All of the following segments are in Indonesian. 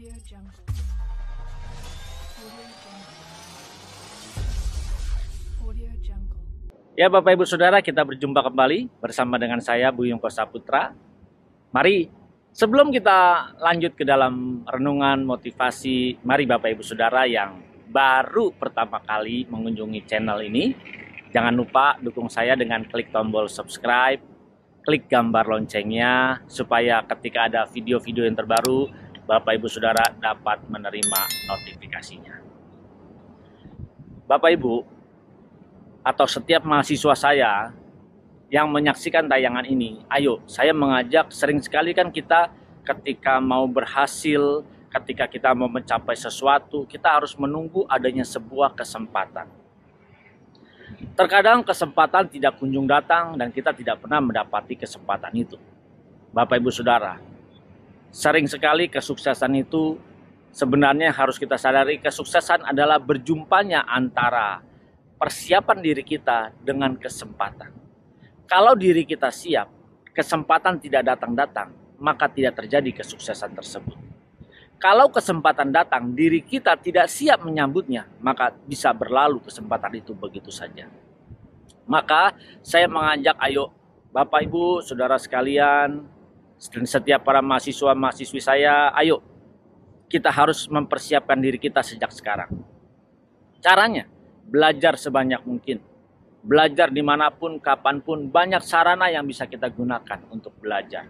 Audio Jungle. Audio Jungle. Audio Jungle. Ya Bapak Ibu Saudara, kita berjumpa kembali bersama dengan saya Buyung Kosaputra. Mari sebelum kita lanjut ke dalam renungan motivasi, mari Bapak Ibu Saudara yang baru pertama kali mengunjungi channel ini, jangan lupa dukung saya dengan klik tombol subscribe, klik gambar loncengnya supaya ketika ada video-video yang terbaru Bapak Ibu Saudara dapat menerima notifikasinya. Bapak Ibu atau setiap mahasiswa saya yang menyaksikan tayangan ini, ayo saya mengajak, sering sekali kan kita ketika mau berhasil, ketika kita mau mencapai sesuatu, kita harus menunggu adanya sebuah kesempatan. Terkadang kesempatan tidak kunjung datang dan kita tidak pernah mendapati kesempatan itu. Bapak Ibu Saudara, sering sekali kesuksesan itu sebenarnya harus kita sadari, kesuksesan adalah berjumpanya antara persiapan diri kita dengan kesempatan. Kalau diri kita siap, kesempatan tidak datang-datang, maka tidak terjadi kesuksesan tersebut. Kalau kesempatan datang, diri kita tidak siap menyambutnya, maka bisa berlalu kesempatan itu begitu saja. Maka saya mengajak, ayo Bapak Ibu, Saudara sekalian, dan setiap para mahasiswa-mahasiswi saya, ayo kita harus mempersiapkan diri kita sejak sekarang. Caranya, belajar sebanyak mungkin. Belajar dimanapun, kapanpun, banyak sarana yang bisa kita gunakan untuk belajar.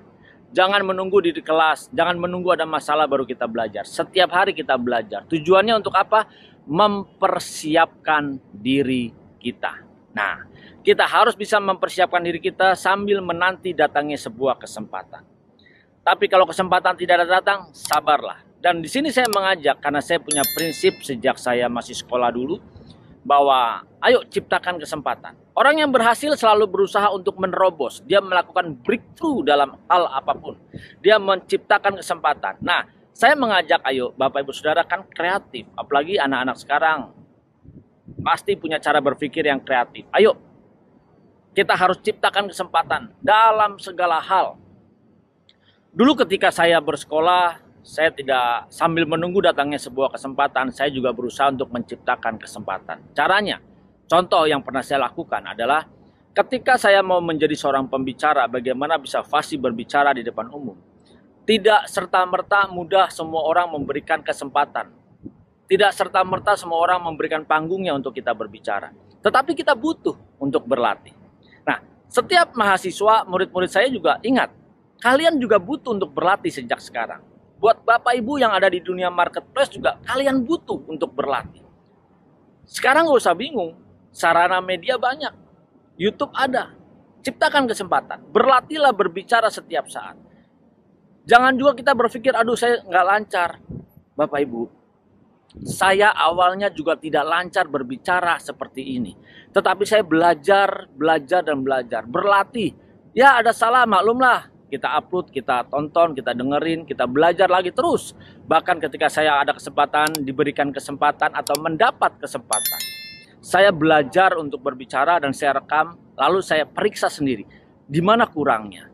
Jangan menunggu di kelas, jangan menunggu ada masalah baru kita belajar. Setiap hari kita belajar. Tujuannya untuk apa? Mempersiapkan diri kita. Nah, kita harus bisa mempersiapkan diri kita sambil menanti datangnya sebuah kesempatan. Tapi kalau kesempatan tidak datang, sabarlah. Dan di sini saya mengajak, karena saya punya prinsip sejak saya masih sekolah dulu, bahwa ayo ciptakan kesempatan. Orang yang berhasil selalu berusaha untuk menerobos. Dia melakukan breakthrough dalam hal apapun. Dia menciptakan kesempatan. Nah, saya mengajak, ayo Bapak Ibu Saudara kan kreatif. Apalagi anak-anak sekarang pasti punya cara berpikir yang kreatif. Ayo, kita harus ciptakan kesempatan dalam segala hal. Dulu ketika saya bersekolah, saya tidak sambil menunggu datangnya sebuah kesempatan, saya juga berusaha untuk menciptakan kesempatan. Caranya, contoh yang pernah saya lakukan adalah ketika saya mau menjadi seorang pembicara, bagaimana bisa fasih berbicara di depan umum. Tidak serta-merta mudah semua orang memberikan kesempatan. Tidak serta-merta semua orang memberikan panggungnya untuk kita berbicara. Tetapi kita butuh untuk berlatih. Nah, setiap mahasiswa, murid-murid saya juga ingat, kalian juga butuh untuk berlatih sejak sekarang. Buat Bapak Ibu yang ada di dunia marketplace juga, kalian butuh untuk berlatih. Sekarang gak usah bingung, sarana media banyak. YouTube ada. Ciptakan kesempatan. Berlatihlah berbicara setiap saat. Jangan juga kita berpikir, aduh saya nggak lancar. Bapak Ibu, saya awalnya juga tidak lancar berbicara seperti ini. Tetapi saya belajar, dan belajar. Berlatih. Ya ada salah, maklumlah. Kita upload, kita tonton, kita dengerin, kita belajar lagi terus. Bahkan ketika saya ada kesempatan, diberikan kesempatan atau mendapat kesempatan, saya belajar untuk berbicara dan saya rekam, lalu saya periksa sendiri. Di mana kurangnya?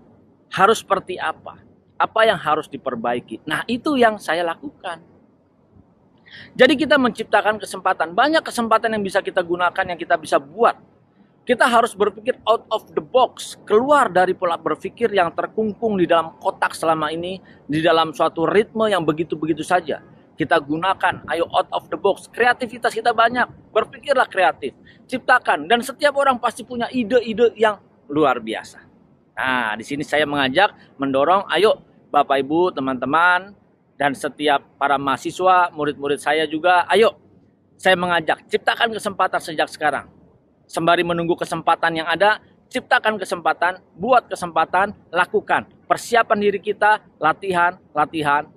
Harus seperti apa? Apa yang harus diperbaiki? Nah, itu yang saya lakukan. Jadi kita menciptakan kesempatan. Banyak kesempatan yang bisa kita gunakan, yang kita bisa buat. Kita harus berpikir out of the box, keluar dari pola berpikir yang terkungkung di dalam kotak selama ini, di dalam suatu ritme yang begitu-begitu saja. Kita gunakan, ayo out of the box, kreativitas kita banyak, berpikirlah kreatif, ciptakan, dan setiap orang pasti punya ide-ide yang luar biasa. Nah, di sini saya mengajak, mendorong, ayo Bapak Ibu, teman-teman, dan setiap para mahasiswa, murid-murid saya juga, ayo saya mengajak, ciptakan kesempatan sejak sekarang. Sembari menunggu kesempatan yang ada, ciptakan kesempatan, buat kesempatan, lakukan. Persiapan diri kita, latihan,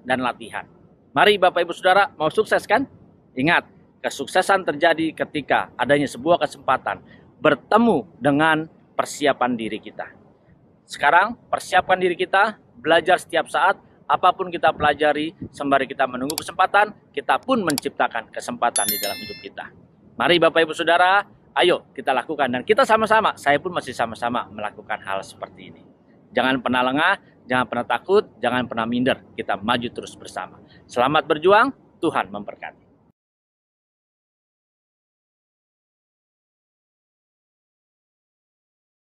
dan latihan. Mari Bapak Ibu Saudara, mau sukses kan? Ingat, kesuksesan terjadi ketika adanya sebuah kesempatan bertemu dengan persiapan diri kita. Sekarang, persiapkan diri kita, belajar setiap saat, apapun kita pelajari, sembari kita menunggu kesempatan, kita pun menciptakan kesempatan di dalam hidup kita. Mari Bapak Ibu Saudara, ayo kita lakukan dan kita sama-sama, saya pun masih sama-sama melakukan hal seperti ini. Jangan pernah lengah, Jangan pernah takut, jangan pernah minder. Kita maju terus bersama. Selamat berjuang, Tuhan memberkati.